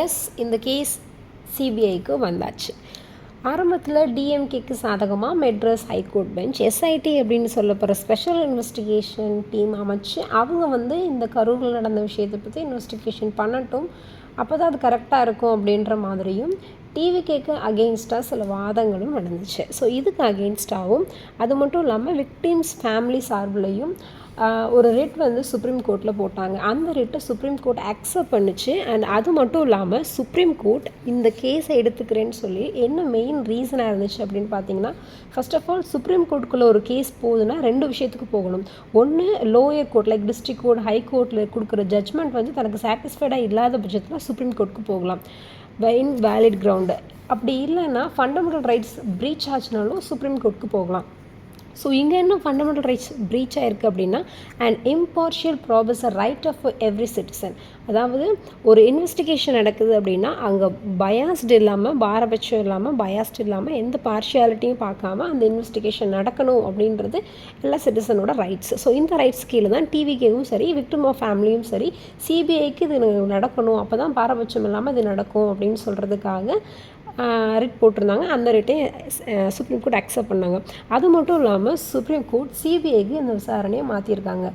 S, இந்த case சிபிஐக்கு வந்தாச்சு. ஆரம்பத்தில் டிஎம்கேக்கு சாதகமாக மெட்ராஸ் ஹைகோர்ட் பெஞ்ச் எஸ்ஐடி அப்படின்னு சொல்லப்படுற ஸ்பெஷல் இன்வெஸ்டிகேஷன் டீம் அமைச்சு அவங்க இந்த கரூரில் நடந்த விஷயத்தை பற்றி இன்வெஸ்டிகேஷன் பண்ணட்டும், அப்போ தான் அது கரெக்டாக இருக்கும் அப்படின்ற மாதிரியும் டிவிகேக்கு அகெயின்ஸ்டாக சில வாதங்களும் நடந்துச்சு. ஸோ இதுக்கு அகெயின்ஸ்டாகவும் அது மட்டும் இல்லாமல் விக்டிம்ஸ் ஃபேமிலி சார்பிலையும் ஒரு ரிட் சுப்ரீம் கோர்ட்டில் போட்டாங்க. அந்த ரிட்டை சுப்ரீம் கோர்ட் அக்செப்ட் பண்ணிச்சு. அண்ட் அது மட்டும் இல்லாமல் சுப்ரீம் கோர்ட் இந்த கேஸை எடுத்துக்கிறேன்னு சொல்லி என்ன மெயின் ரீசனாக இருந்துச்சு அப்படின்னு பார்த்தீங்கன்னா, ஃபர்ஸ்ட் ஆஃப் ஆல் சுப்ரீம் கோர்ட்டுக்குள்ளே ஒரு கேஸ் போகுதுன்னா 2 விஷயத்துக்கு போகணும். ஒன்று lower court like district court, high கோர்ட்டில் கொடுக்குற ஜட்மெண்ட் தனக்கு சாட்டிஸ்ஃபைடாக இல்லாத பட்சத்தில் சுப்ரீம் கோர்ட்டுக்கு போகலாம் வேலிட் கிரவுண்டு. அப்படி இல்லைன்னா ஃபண்டமெண்டல் ரைட்ஸ் ப்ரீச் ஆச்சுனாலும் சுப்ரீம் கோர்ட்டுக்கு போகலாம். ஸோ இங்கே என்ன ஃபண்டமெண்டல் ரைட்ஸ் ப்ரீச் ஆகிருக்கு அப்படின்னா, and impartial professor right of every citizen. அதாவது ஒரு இன்வெஸ்டிகேஷன் நடக்குது அப்படின்னா அங்கே பயாஸ்டு இல்லாமல், பாரபட்சம் இல்லாமல், பயாஸ்டு இல்லாமல், எந்த பார்ஷியாலிட்டியும் பார்க்காம அந்த இன்வெஸ்டிகேஷன் நடக்கணும் அப்படின்றது எல்லா சிட்டிசனோட ரைட்ஸ். ஸோ இந்த ரைட்ஸ் கீழே தான் டிவிகேவும் சரி, விக்டிம் ஆஃப் ஃபேமிலியும் சரி, சிபிஐக்கு இது நடக்கணும், அப்போ தான் பாரபட்சம் இல்லாமல் இது நடக்கும் அப்படின்னு சொல்கிறதுக்காக ரிட் போட்டிருந்தாங்க. அந்த ரிட்டையும் சுப்ரீம் கோர்ட் அக்செப்ட் பண்ணாங்க. அது மட்டும் இல்லாமல் சுப்ரீம் கோர்ட் சிபிஐக்கு இந்த விசாரணையை மாற்றியிருக்காங்க.